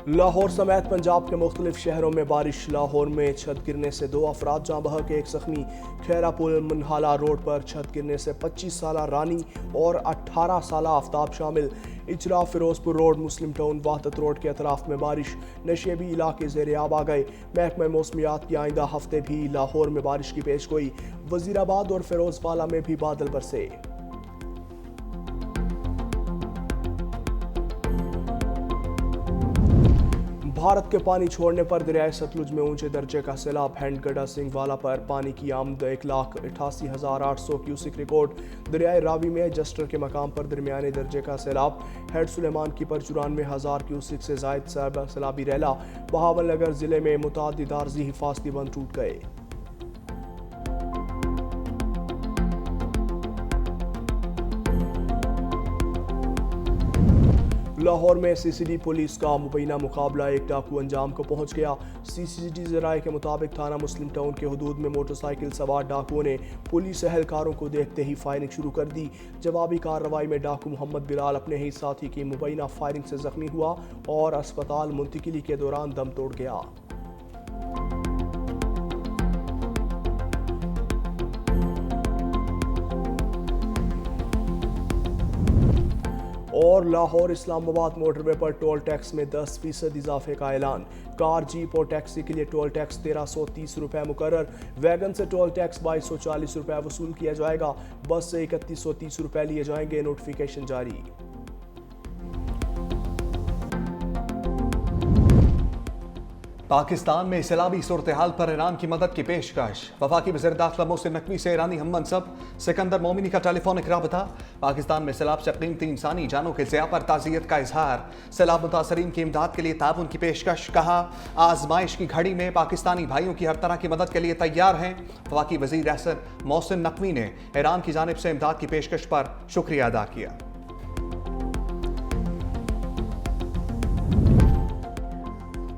लाहौर समेत पंजाब के मुख्तलिफ शहरों में बारिश। लाहौर में छत गिरने से 2 अफराद जाँ बहक, 1 जख्मी। खैरा पुल मनहाला रोड पर छत गिरने से 25 साला रानी और 18 साला आफ्ताब शामिल। इजरा फिरोजपुर रोड, मुस्लिम टाउन, वाहदत रोड के अतराफ में बारिश। नशेबी इलाके ज़ेर आब आ गए। महकमा मौसमियात की आइंदा हफ्ते भी लाहौर में बारिश की पेशगोई। वजीराबाद और फिरोजवाला में भी बादल बरसे। भारत के पानी छोड़ने पर दरियाए सतलुज में ऊंचे दर्जे का सैलाब। हैंडगढ़ा सिंह वाला पर पानी की आमद 1,88,800 क्यूसिक रिकॉर्ड। दरियाए रावी में जस्टर के मकाम पर दरमियाने दर्जे का सैलाब। हेड सुलेमान की पर 94,000 क्यूसिक से जायद सैलाबी रैला। बहावल नगर जिले में मुतअद्दिद आर्जी हिफाजती बंद टूट गए। लाहौर में सीसीडी पुलिस का मुबैना मुकाबला एक डाकू अंजाम को पहुंच गया। सीसीडी ज़राए के मुताबिक थाना मुस्लिम टाउन के हदूद में मोटरसाइकिल सवार डाकुओं ने पुलिस एहलकारों को देखते ही फायरिंग शुरू कर दी। जवाबी कार्रवाई में डाकू मोहम्मद बिलाल अपने ही साथी की मुबैना फायरिंग से जख्मी हुआ और अस्पताल मुंतकिली के दौरान दम तोड़ गया। और लाहौर इस्लामाबाद मोटरवे पर टोल टैक्स में 10% इजाफे का ऐलान। कार, जीप और टैक्सी के लिए टोल टैक्स 1330 रुपये मुकर्रर। वैगन से टोल टैक्स 2240 रुपये वसूल किया जाएगा। बस से 3130 रुपये लिए जाएंगे। नोटिफिकेशन जारी। पाकिस्तान में सैलाबी सूरत हाल पर ईरान की मदद की पेशकश। वफाकी वज़ीर दाखिला मोहसिन नकवी से ईरानी हम मनसब सिकंदर मोमिनी का टेलीफोनिक राबता। पाकिस्तान में सैलाब से कीमती इंसानी जानों के ज़िया पर ताज़ियत का इजहार। सैलाब मुतासरीन की इमदाद के लिए ताउन की पेशकश। कहा, आजमाइश की घड़ी में पाकिस्तानी भाइयों की हर तरह की मदद के लिए तैयार हैं। वफाकी वज़ीर एहसन मोहसिन नकवी ने ईरान की जानिब से इमदाद की पेशकश पर शुक्रिया अदा किया।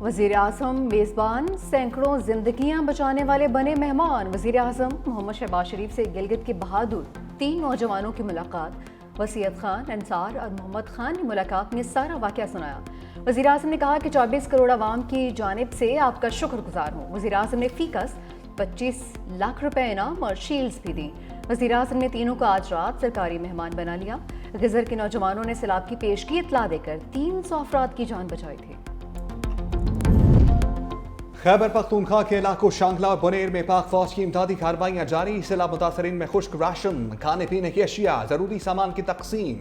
वज़ीर आज़म मेज़बान, सैकड़ों जिंदगियां बचाने वाले बने मेहमान। वज़ीर आज़म मोहम्मद शहबाज शरीफ से गिलगित के बहादुर 3 नौजवानों की मुलाकात। वसीयत खान, अंसार और मोहम्मद खान ने मुलाकात में सारा वाक़या सुनाया। वज़ीर आज़म ने कहा कि 24 करोड़ आवाम की जानिब से आपका शुक्रगुजार हूँ। वज़ीर आज़म ने फ़ीकस 25 लाख रुपए इनाम और शील्ड्स भी दी। वज़ीर आज़म ने तीनों को आज रात सरकारी मेहमान बना लिया। गिज़र के नौजवानों ने सैलाब की पेशगी इत्तला देकर 300 अफराद की जान बचाई थी। खैबर पख्तूनख्वा के इलाकों शांगला और बुनेर में पाक फौज की इमदादी कार्रवाइयाँ जारी। सैलाब मुतासरीन में खुश्क राशन, खाने पीने की अशिया, जरूरी सामान की तकसीम।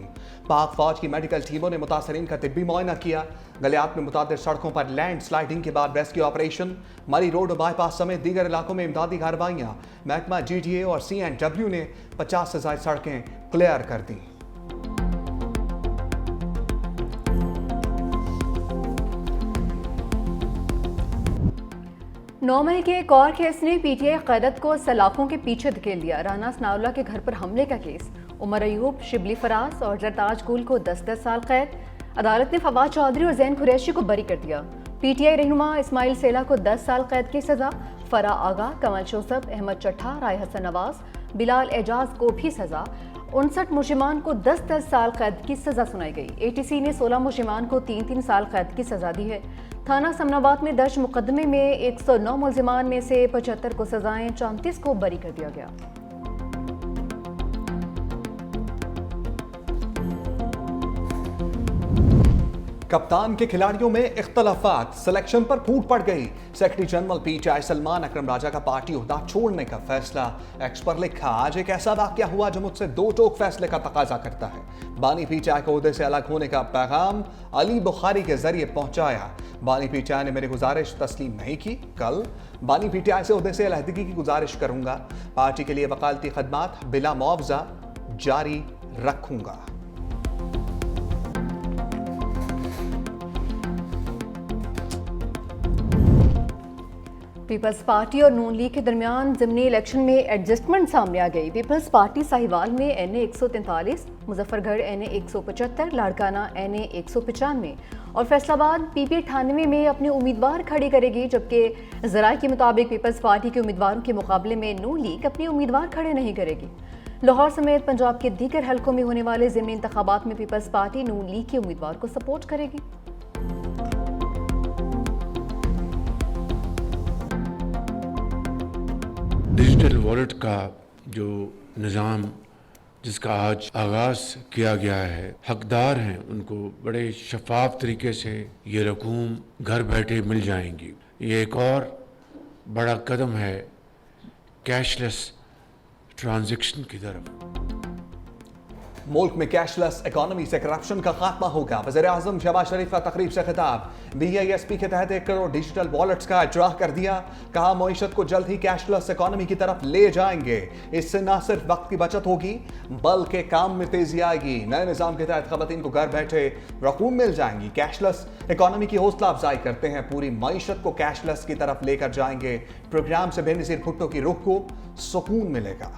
पाक फौज की मेडिकल टीमों ने मुतासरीन का तिब्बी मुआयना किया। गलियात में मुतादिर सड़कों पर लैंड स्लाइडिंग के बाद रेस्क्यू ऑपरेशन। मरी रोड और बाईपास समेत दीगर इलाकों में इमदादी कार्रवाइयाँ। महकमा GDA और CNW ने 50 से ज़ायद सड़कें क्लियर कर दी। 9 मई के एक और केस ने PTI क़यादत को सलाखों के पीछे धकेल दिया। राना सनाउल्लाह के घर पर हमले का केस। उमर अयूब, शिबली फराज और जरताज गुल को 10-10 साल कैद। अदालत ने फवाद चौधरी और जैन कुरैशी को बरी कर दिया। PTI रहनुमा इस्माइल सेला को 10 साल कैद की सजा। फरा आगा, कमल जोसफ, अहमद चट्ठा, राय हसन नवाज, बिलाल एजाज को भी सजा। 59 मुजरिमान को 10-10 साल कैद की सजा सुनाई गई। ATC ने 16 मुजरिमान को 3-3 साल कैद की सजा दी है। थाना समनाबाद में दर्ज मुकदमे में 109 मुलजिमान में से 75 को सजाएं, 34 को बरी कर दिया गया। कप्तान के खिलाड़ियों में इख्तलाफात, सिलेक्शन पर फूट पड़ गई। सेक्रेटरी जनरल PTI सलमान अकरम राजा का पार्टी ओहदा छोड़ने का फैसला। एक्स पर लिखा, आज एक ऐसा वाकया हुआ जो मुझसे 2 टोक फैसले का तकाजा करता है। बानी PTI को ओहदे से अलग होने का पैगाम अली बुखारी के जरिए पहुंचाया। बानी PTI ने मेरी गुजारिश तस्लीम नहीं की। कल बानी PTI से ओहदे से अलहदगी की गुजारिश करूंगा। पार्टी के लिए वकालती खदमात बिला मुआवजा जारी रखूंगा। पीपल्स पार्टी और नून लीग के दरमियान ज़िमनी इलेक्शन में एडजस्टमेंट सामने आ गई। पीपल्स पार्टी साहिवाल में NA 143, Muzaffargarh NA 175, Larkana NA 195 और फैसलाबाद PP 98 में अपने उम्मीदवार खड़े करेगी, जबकि ज़राए के मुताबिक पीपल्स पार्टी के उम्मीदवारों के मुकाबले में नून लीग अपने उम्मीदवार खड़े नहीं करेगी। लाहौर समेत पंजाब के दीगर हलकों में होने वाले ज़िमनी इंतखाबात में पीपल्स पार्टी नून लीग के उम्मीदवार को सपोर्ट करेगी। वॉलेट का जो निज़ाम जिसका आज आगाज़ किया गया है, हकदार हैं उनको बड़े शफाफ तरीके से ये रकूम घर बैठे मिल जाएंगी। ये एक और बड़ा कदम है कैशलेस ट्रांजैक्शन की तरफ। मुल्क में कैशलेस इकोनॉमी से करप्शन का खात्मा होगा। वज़ीर-ए-आज़म शहबाज शरीफ का तकरीब से खिताब। BISP के तहत 1 करोड़ डिजिटल वॉलेट्स का इजराह कर दिया। कहा मईशत को जल्द ही कैशलेस इकोनॉमी की तरफ ले जाएंगे। इससे न सिर्फ वक्त की बचत होगी बल्कि काम में तेजी आएगी। नए निज़ाम के तहत खवातीन को घर बैठे रकूम मिल जाएंगी। कैशलेस इकोनॉमी की हौसला अफजाई करते हैं, पूरी मईशत को कैशलेस की तरफ लेकर जाएंगे। प्रोग्राम से बेनज़ीर भुट्टो की रुख को सुकून मिलेगा।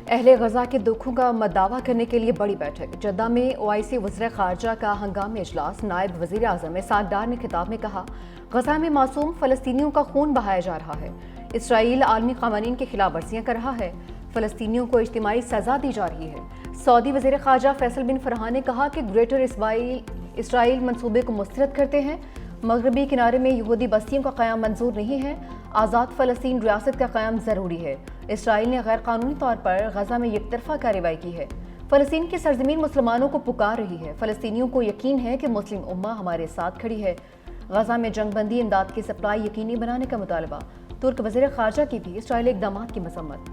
अहले गजा के दुखों का मदावा करने के लिए बड़ी बैठक। जद्दा में OIC वज़ीर ख़ारजा का हंगामी इजलास। नायब वज़ीर आज़म इसाक डार ने खिताब में कहा, गजा में मासूम फ़लस्तीनियों का खून बहाया जा रहा है। इसराइल आलमी क़वानीन की खिलाफ वर्जियाँ कर रहा है। फ़लस्तीनियों को इज्तिमाई सज़ा दी जा रही है। सऊदी वज़ीर ख़ारजा फैसल बिन फरहान ने कहा कि ग्रेटर इसराइल मंसूबे को मुस्तरद करते हैं। मगरबी किनारे में यहूदी बस्तियों का क़याम मंजूर नहीं है। आज़ाद फ़लस्तीन रियासत का क़याम ज़रूरी है। इसराइल ने गैर कानूनी तौर पर गजा में एकतरफा कार्रवाई की है। फ़लस्तीन की सरजमीन मुसलमानों को पुकार रही है। फ़लस्तीनियों को यकीन है कि मुस्लिम उम्मा हमारे साथ खड़ी है। गजा में जंगबंदी इमदाद की सप्लाई यकीनी बनाने का मुतालबा। तुर्क वज़ीर ख़ारजा की भी इसराइली इक़दामात की मज़म्मत।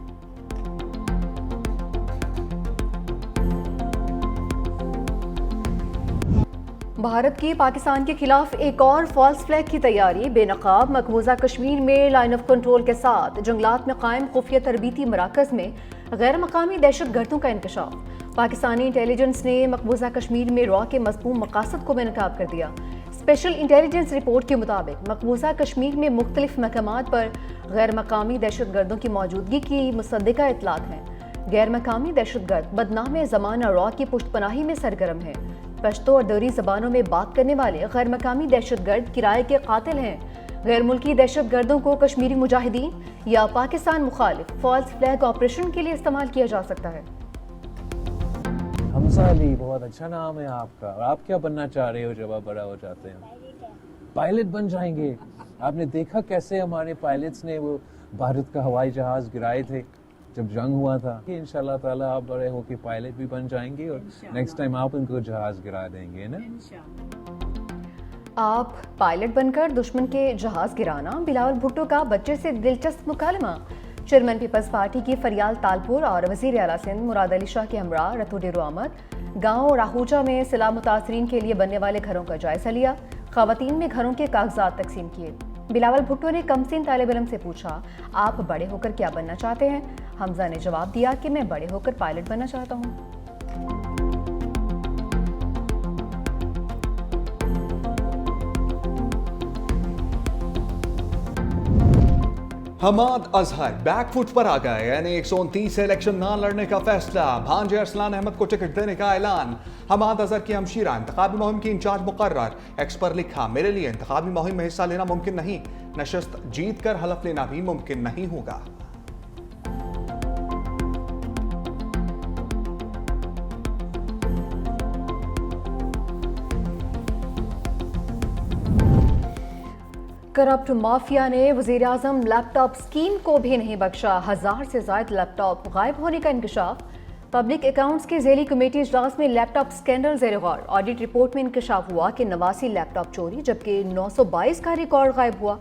भारत की पाकिस्तान के खिलाफ एक और फॉल्स फ्लैग की तैयारी। बेनकाब मकबूजा कश्मीर में लाइन ऑफ कंट्रोल के साथ जंगलात में कायम खुफिया तरबीती मराकज़ में गैर मकामी दहशत गर्दों का इंकशाफ। पाकिस्तानी इंटेलिजेंस ने मकबूजा कश्मीर में रॉ के मज़मूम मकासद को बेनकाब कर दिया। स्पेशल इंटेलिजेंस रिपोर्ट के मुताबिक मकबूजा कश्मीर में मुख्तलिफ मकामात पर गैर मकामी दहशत गर्दों की मौजूदगी की मुसद्दिका इतलात हैं। गैर मकामी दहशत गर्द बदनाम ज़माना रॉ की पुष्टपनाही में सरगर्म है। पश्तो और दरी ज़बानों में बात करने वाले गैर मकामी दहशत गर्द किराए के कातिल हैं। गैर मुल्की दहशत गर्दों को कश्मीरी मुजाहिदीन या पाकिस्तान मुखालिफ फॉल्स फ्लैग ऑपरेशन के लिए इस्तेमाल किया जा सकता है। हमजा अली, बहुत अच्छा नाम है आपका। और आप क्या बनना चाह रहे हो जब आप बड़ा हो जाते हैं? पायलट बन जाएंगे। आपने देखा कैसे हमारे पायलट्स ने वो भारत का हवाई जहाज गिराए थे जब जंग हुआ था। कि इंशाल्लाह ताला आप बड़े होके पायलट भी बन जाएंगे और नेक्स्ट टाइम आप उनको जहाज गिरा देंगे ना। आप पायलट बनकर दुश्मन के जहाज गिराना। बिलावल भुट्टो का बच्चे से दिलचस्प मुकालमा। चेयरमैन पीपल्स पार्टी की फरियाल तालपुर और वज़ीर आला सिंध मुराद अली शाह के हमरा रतु डेरो आमद। गाँव राहूजा में सिला मुतासरीन के लिए बनने वाले घरों का जायजा लिया। ख़वातीन में घरों के कागजात तकसीम किए। बिलावल भुट्टो ने कमसिन तालिब इल्म से पूछा, आप बड़े होकर क्या बनना चाहते हैं? हमजा ने जवाब दिया कि मैं बड़े होकर पायलट बनना चाहता हूँ। हमाद अजहर बैकफुट पर आ गए। यानी 129 से इलेक्शन ना लड़ने का फैसला। भांजे अरसलान अहमद को टिकट देने का ऐलान। हमाद अजहर की हमशीरा इंतखाबी मुहिम की इंचार्ज मुकर्रर। एक्स पर लिखा, मेरे लिए इंतखाबी मुहिम में हिस्सा लेना मुमकिन नहीं, नशस्त जीत कर हलफ लेना भी मुमकिन नहीं होगा। करप्ट माफिया ने वज़ीर आज़म लैपटॉप स्कीम को भी नहीं बख्शा। 1000 से ज़ायद लैपटॉप गायब होने का इंकशाफ। पब्लिक अकाउंट्स की ज़ेली कमेटी इजलास में लैपटॉप स्कैंडल ज़ेर गौर। ऑडिट रिपोर्ट में इंकशाफ हुआ कि 89 लैपटॉप चोरी जबकि 922 का रिकॉर्ड गायब हुआ।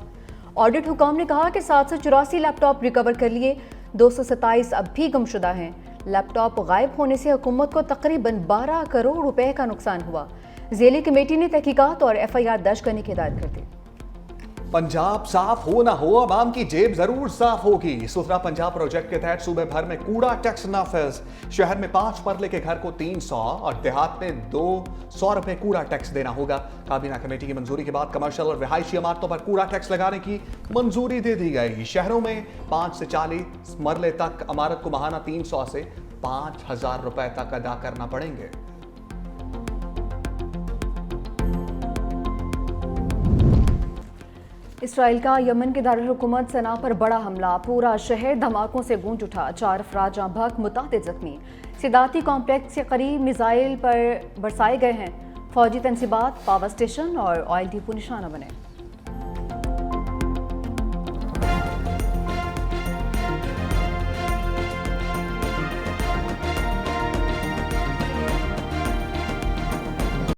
ऑडिट हुकाम ने कहा कि 784 लैपटॉप रिकवर कर लिए, 227 अब भी गुमशुदा हैं। लैपटॉप गायब होने से हुकूमत को तकरीबन 12 करोड़ रुपए का नुकसान हुआ। ज़ेली कमेटी ने तहकीकात और FIR दर्ज करने की हिदायत कर दी। पंजाब साफ हो ना हो, आवाम की जेब जरूर साफ होगी। सुथरा पंजाब प्रोजेक्ट के तहत सूबे भर में कूड़ा टैक्स नाफिज। शहर में 5 मरले के घर को 300 और देहात में 200 रुपए कूड़ा टैक्स देना होगा। काबीना कमेटी की मंजूरी के बाद कमर्शियल और रिहायशी इमारतों पर कूड़ा टैक्स लगाने की मंजूरी दे दी गई। शहरों में 5 से 40 मरले तक इमारत को माहाना 300 से 5000 रुपए तक अदा करना पड़ेंगे। इसराइल का यमन के दारुल हुकूमत सना पर बड़ा हमला। पूरा शहर धमाकों से गूंज उठा। 4 अफराद जाँ बहक, मुतादिद जख्मी। सिदाती कॉम्प्लेक्स के करीब मिसाइल पर बरसाए गए हैं। फौजी तनसीबात, पावर स्टेशन और ऑयल डिपो निशाना बने।